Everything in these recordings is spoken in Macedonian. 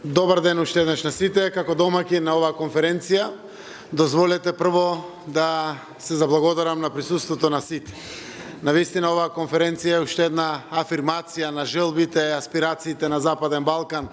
Добар ден уште еднаш на сите. Како домаќин на оваа конференција, дозволете прво да се заблагодарам на присуството на сите. Навистина оваа конференција е уште една афирмација на желбите, аспирациите на Западен Балкан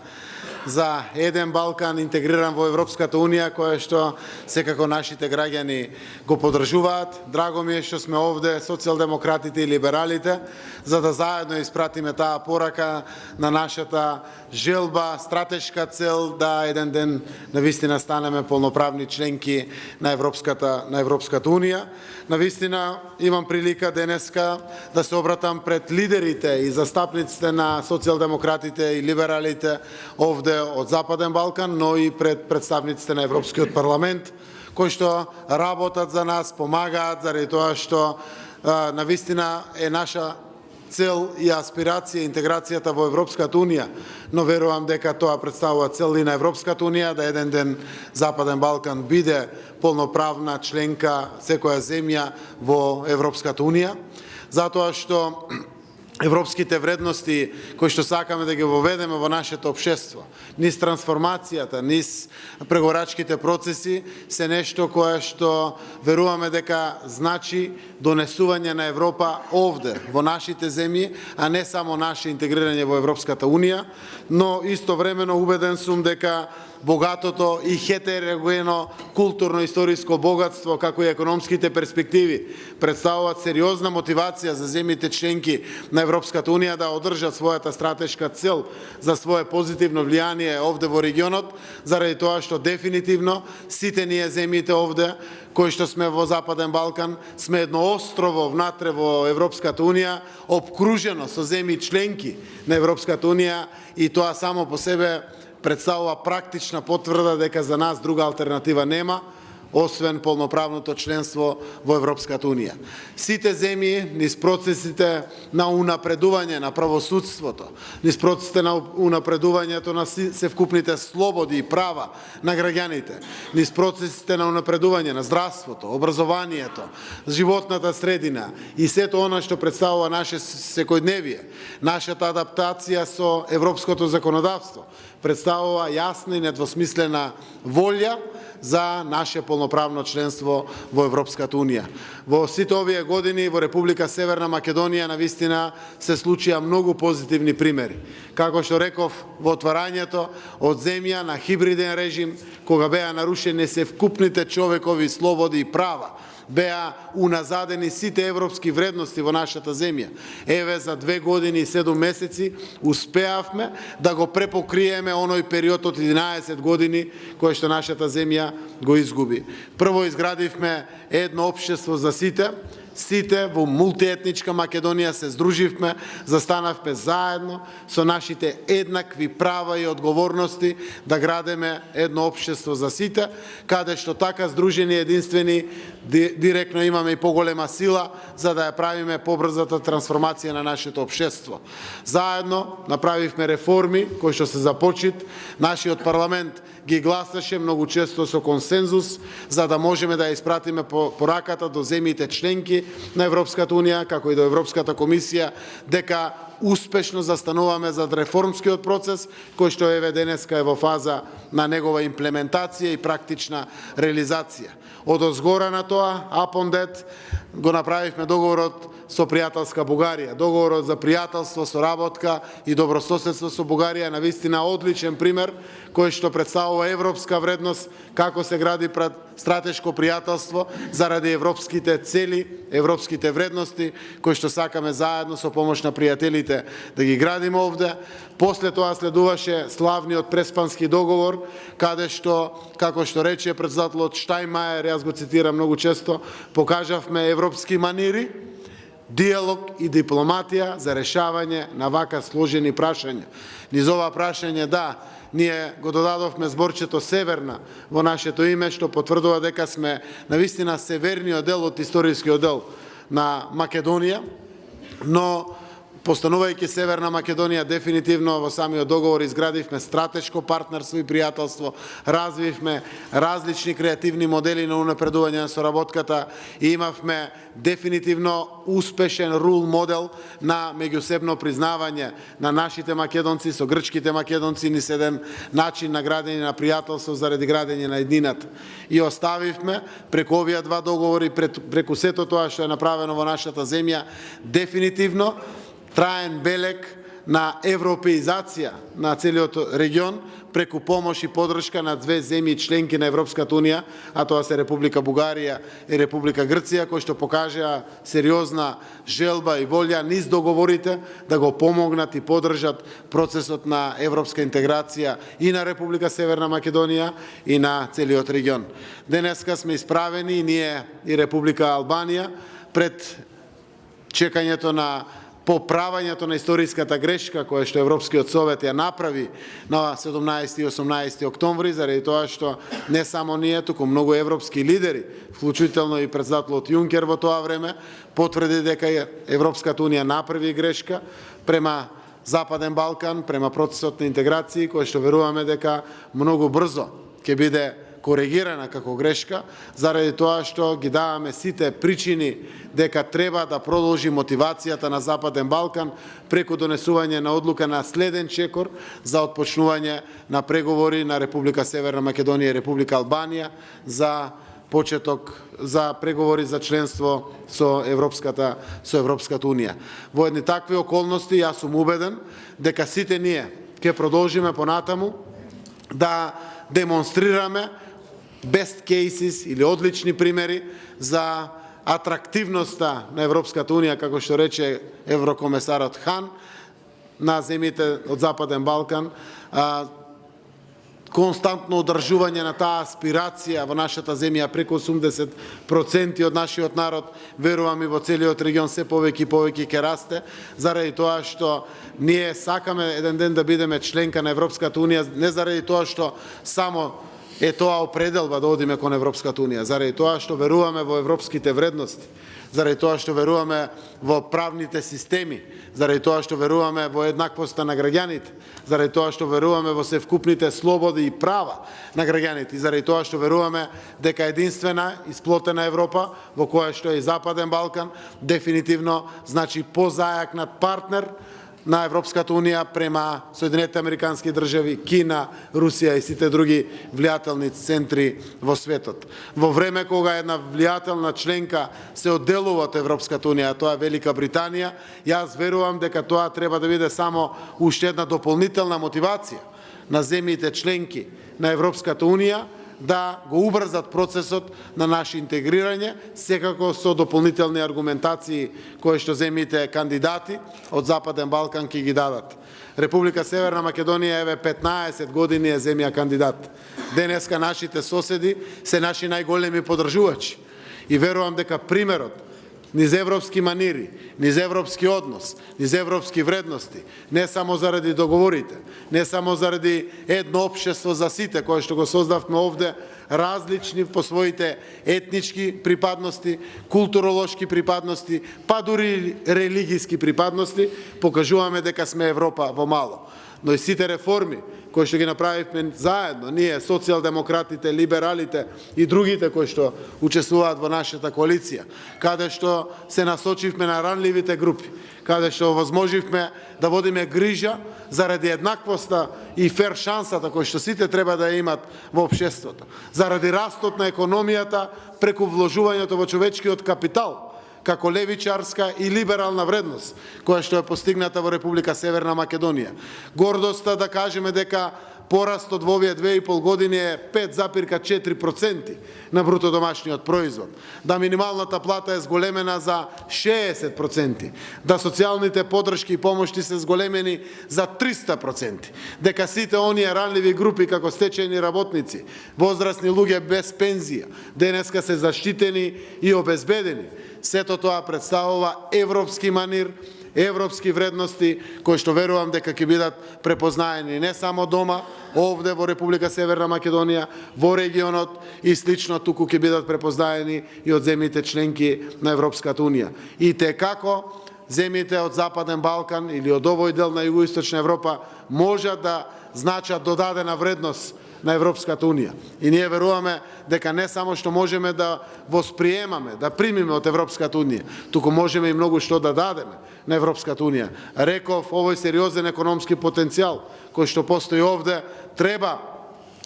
за еден Балкан интегриран во Европската Унија, која што секако нашите граѓани го поддржуваат. Драго ми е што сме овде социјалдемократите и либералите, за да заедно испратиме таа порака на нашата желба, стратешка цел да еден ден навистина станеме полноправни членки на Европската Унија. Навистина имам прилика денеска да се обратам пред лидерите и застапниците на социјалдемократите и либералите овде од Западен Балкан, но и пред представниците на Европскиот парламент, кои што работат за нас, помагаат заради тоа што навистина е наша цел и аспирација интеграцијата во Европската Унија, но верувам дека тоа представува цел и на Европската Унија, да еден ден Западен Балкан биде полноправна членка секоја земја во Европската Унија, затоа што европските вредности кои што сакаме да ги воведеме во нашето општество, низ трансформацијата, низ преговорачките процеси, се нешто кое што веруваме дека значи донесување на Европа овде, во нашите земји, а не само наше интегрирање во Европската Унија, но истовремено убеден сум дека богатото и хетерогено културно-историско богатство, како и економските перспективи, представуваат сериозна мотивација за земјите членки на Европската Унија да одржат својата стратешка цел за свое позитивно влијание овде во регионот, заради тоа што дефинитивно сите ние земјите овде, кои што сме во Западен Балкан, сме едно острово внатре во Европската Унија, обкружено со земји членки на Европската Унија, и тоа само по себе представува практична потврда дека за нас друга алтернатива нема, освен полноправното членство во Европската Унија. Сите земји низ процесите на унапредување на правосудството, низ процесите на унапредувањето на севкупните слободи и права на граѓаните, низ процесите на унапредување на здравството, образованието, животната средина и сето она што представува наше секојдневие, нашата адаптација со европското законодавство, представува јасна и недвосмислена волја за наше полноправно членство во Европската Унија. Во сите овие години во Република Северна Македонија навистина се случија многу позитивни примери. Како што реков во отварањето, од земја на хибриден режим, кога беа нарушени севкупните човекови слободи и права, беа уназадени сите европски вредности во нашата земја. Еве, за 2 години и 7 месеци успеавме да го препокриеме оној период од 11 години кој што нашата земја го изгуби. Прво изградивме едно општество за сите во мултиетничка Македонија се здруживме, застанавме заедно со нашите еднакви права и одговорности да градеме едно општество за сите, каде што така здружени единствени директно имаме и поголема сила за да ја правиме побрзата трансформација на нашето општество. Заедно направивме реформи кои што се започит, нашиот парламент ги гласаше многу често со консензус, за да можеме да ја испратиме пораката до земјите членки на Европската Унија, како и до Европската комисија, дека успешно застануваме зад реформскиот процес, кој што еве денеска е во фаза на негова имплементација и практична реализација. Одозгора на тоа, апондет, го направивме договорот со пријателска Бугарија. Договорот за пријателство, соработка и добрососедство со Бугарија навистина одличен пример кој што представува европска вредност, како се гради стратешко пријателство заради европските цели, европските вредности, кои што сакаме заедно со помош на пријателите да ги градиме овде. После тоа следуваше славниот Преспански договор, каде што, како што рече председателот Штајнмајер, јас го цитирам многу често, покажавме европски манири, диалог и дипломатија за решавање на вака сложени прашања. Низ ова прашање, да, ние го додадовме зборчето Северна во нашето име, што потврдува дека сме навистина северниот дел од историскиот дел на Македонија, но Постанувајќи Северна Македонија, дефинитивно во самиот договор изградивме стратешко партнерство и пријателство, развивме различни креативни модели на унапредување на соработката и имавме дефинитивно успешен рул модел на меѓусебно признавање на нашите македонци со грчките македонци, ни седен начин на градење на пријателство заради градење на еднината. И оставивме преку овие два договори, преку сето тоа што е направено во нашата земја, дефинитивно траен белег на европеизација на целиот регион преку помош и поддршка на две земји членки на Европската Унија, а тоа се Република Бугарија и Република Грција, кои што покажаа сериозна желба и волја низ договорите да го помогнат и поддржат процесот на европска интеграција и на Република Северна Македонија и на целиот регион. Денеска сме исправени и ние и Република Албанија пред чекањето на поправањето на историската грешка која што Европскиот совет ја направи на 17 и 18 октомври, заради тоа што не само ние, туку многу европски лидери, вклучително и председателот Јункер во тоа време, потврди дека Европската Унија направи грешка према Западен Балкан, према процесот на интеграција, кој што веруваме дека многу брзо ќе биде коригирана како грешка, заради тоа што ги даваме сите причини дека треба да продолжи мотивацијата на Западен Балкан преку донесување на одлука на следен чекор за отпочнување на преговори на Република Северна Македонија и Република Албанија за почеток за преговори за членство со Европската Унија. Во едни такви околности јас сум убеден дека сите ние ќе продолжиме понатаму да демонстрираме best cases или одлични примери за атрактивноста на Европската Унија, како што рече еврокомесарот Хан, на земјите од Западен Балкан, константно одржување на таа аспирација во нашата земја, преку 80% од нашиот народ, верувам и во целиот регион, се повеќе и повеќе ќе расте, заради тоа што ние сакаме еден ден да бидеме членка на Европската Унија, не заради тоа што само е тоа определба да одиме кон Европската Унија, заради тоа што веруваме во европските вредности, заради тоа што веруваме во правните системи, заради тоа што веруваме во еднаквоста на граѓаните, заради тоа што веруваме во севкупните слободи и права на граѓаните, заради тоа што веруваме дека единствена и сплотена Европа, во која што е и Западен Балкан, дефинитивно значи позајакнат партнер на Европската Унија према Соединетите Американски држави, Кина, Русија и сите други влијателни центри во светот. Во време кога една влијателна членка се одделува од Европската Унија, тоа е Велика Британија, јас верувам дека тоа треба да биде само уште една дополнителна мотивација на земјите членки на Европската Унија да го убрзат процесот на наше интегрирање, секако со дополнителни аргументации кои што земјите кандидати од Западен Балкан ќе ги дадат. Република Северна Македонија еве 15 години е земја кандидат. Денеска нашите соседи се наши најголеми поддржувачи и верувам дека примерот низ европски манири, низ европски однос, низ европски вредности, не само заради договорите, не само заради едно општество за сите, кое што го создавме овде, различни по своите етнички припадности, културолошки припадности, па дури религиски припадности, покажуваме дека сме Европа во мало. Но и сите реформи кои што ги направивме заедно, ние, социјалдемократите, либералите и другите кои што учествуваат во нашата коалиција, каде што се насочивме на ранливите групи, каде што возможивме да водиме грижа заради еднаквоста и фер шансата кои што сите треба да имат во општеството, заради растот на економијата преку вложувањето во човечкиот капитал, како левичарска и либерална вредност, која што е постигната во Република Северна Македонија. Гордоста да кажеме дека порастот во овие 2,5 години е 5,4% на бруто домашниот производ, да минималната плата е зголемена за 60%, да социјалните поддршки и помошти се зголемени за 300%, дека сите оние ранливи групи како стечајни работници, возрастни луѓе без пензија, денеска се заштитени и обезбедени. Сето тоа представува европски манир, европски вредности кои што верувам дека ќе бидат препознаени не само дома, овде во Република Северна Македонија, во регионот и слично, туку ќе бидат препознаени и од земјите членки на Европската Унија. И те како земјите од Западен Балкан или од овој дел на Југоисточна Европа можат да значат додадена вредност на Европската Унија. И ние веруваме дека не само што можеме да восприемаме, да примиме од Европската Унија, туку можеме и многу што да дадеме на Европската Унија. Реков, овој сериозен економски потенцијал кој што постои овде треба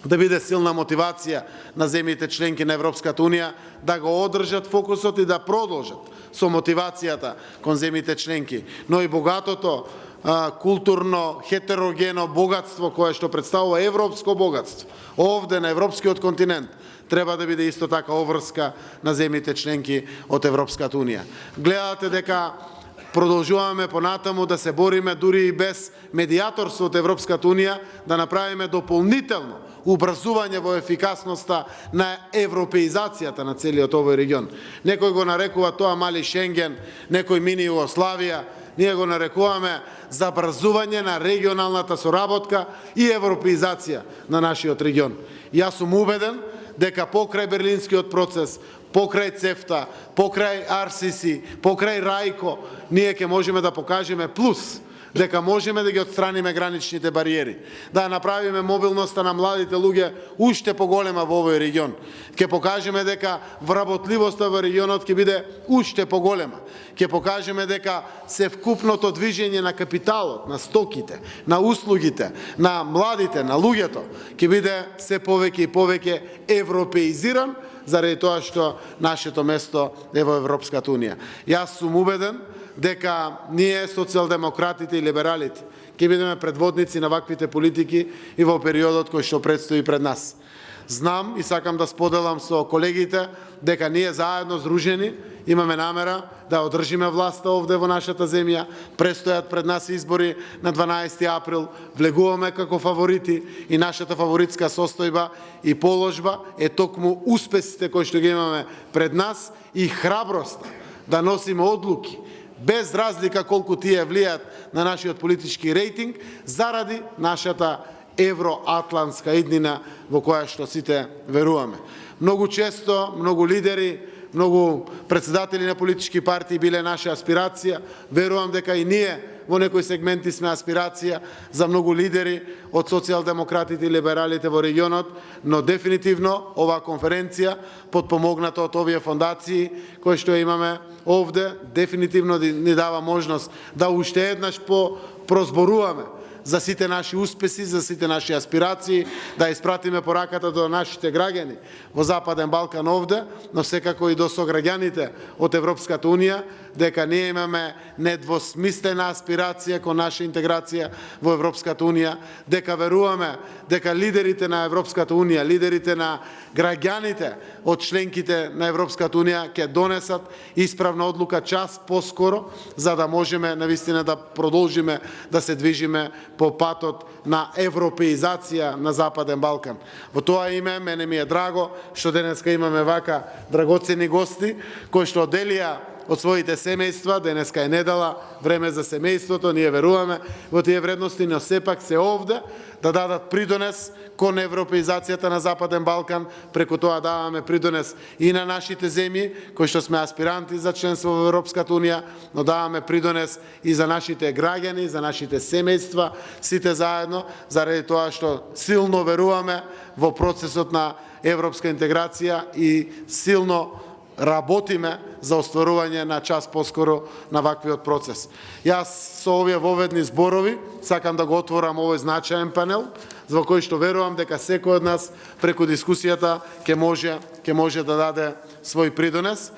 да биде силна мотивација на земјите членки на Европската Унија да го одржат фокусот и да продолжат со мотивацијата кон земјите членки, но и богатото културно, хетерогено богатство кое што представува европско богатство овде на европскиот континент треба да биде исто така обврска на земјите членки од Европската Унија. Гледате дека продолжуваме понатаму да се бориме дури и без медијаторство од Европската Унија да направиме дополнително убрзување во ефикасноста на европеизацијата на целиот овој регион. Некој го нарекува тоа мали Шенген, некој мини Југославија, ние го нарекуваме забрзување на регионалната соработка и европеизација на нашиот регион. Јас сум убеден дека покрај Берлинскиот процес, покрај ЦЕФТА, покрај РСС, покрај РАЙКО, ние ќе можеме да покажеме плюс, дека можеме да ги отстраниме граничните бариери, да направиме мобилноста на младите луѓе уште поголема во овој регион. Ќе покажеме дека вработливоста во регионот ќе биде уште поголема. Ќе покажеме дека севкупното движење на капиталот, на стоките, на услугите, на младите, на луѓето ќе биде се повеќе и повеќе европеизиран заради тоа што нашето место е во Европската Унија. Јас сум убеден дека ние, социјалдемократите и либералите, ќе бидеме предводници на ваквите политики и во периодот кој што предстои пред нас. Знам и сакам да споделам со колегите дека ние заедно здружени имаме намера да одржиме власта овде во нашата земја, престојат пред нас избори на 12 април, влегуваме како фаворити и нашата фаворитска состојба и положба е токму успесите кои што ги имаме пред нас и храброста да носиме одлуки без разлика колку тие влијат на нашиот политички рейтинг, заради нашата евроатлантска иднина во која што сите веруваме. Многу често, многу лидери, многу председатели на политички партии биле наша аспирација. Верувам дека и ние во некои сегменти сме аспирација за многу лидери од социјалдемократите и либералите во регионот, но дефинитивно оваа конференција, потпомогната од овие фондации кои што имаме овде, дефинитивно ни дава можност да уште еднаш прозборуваме за сите наши успеси, за сите наши аспирации, да испратиме пораката до нашите граѓани во Западен Балкан овде, но секако и до сограѓаните од Европската Унија, дека ние имаме недвосмислена аспирација кон наша интеграција во Европската Унија, дека веруваме дека лидерите на Европската Унија, лидерите на граѓаните од членките на Европската Унија ќе донесат исправна одлука час поскоро, за да можеме навистина да продолжиме да се движиме по патот на европеизација на Западен Балкан. Во тоа име, мене ми е драго што денеска имаме вака драгоцени гости, кои што оделија од своите семејства, денеска е недела, време за семејството, ние веруваме во тие вредности, но сепак се овде да дадат придонес кон европеизацијата на Западен Балкан, преку тоа даваме придонес и на нашите земји, кои што сме аспиранти за членство во Европската Унија, но даваме придонес и за нашите граѓани, за нашите семејства, сите заедно, заради тоа што силно веруваме во процесот на европска интеграција и силно работиме за остварување на час поскоро на ваквиот процес. Јас со овие воведни зборови сакам да го отворам овој значаен панел, за кој што верувам дека секој од нас преку дискусијата ќе може да даде свој придонес.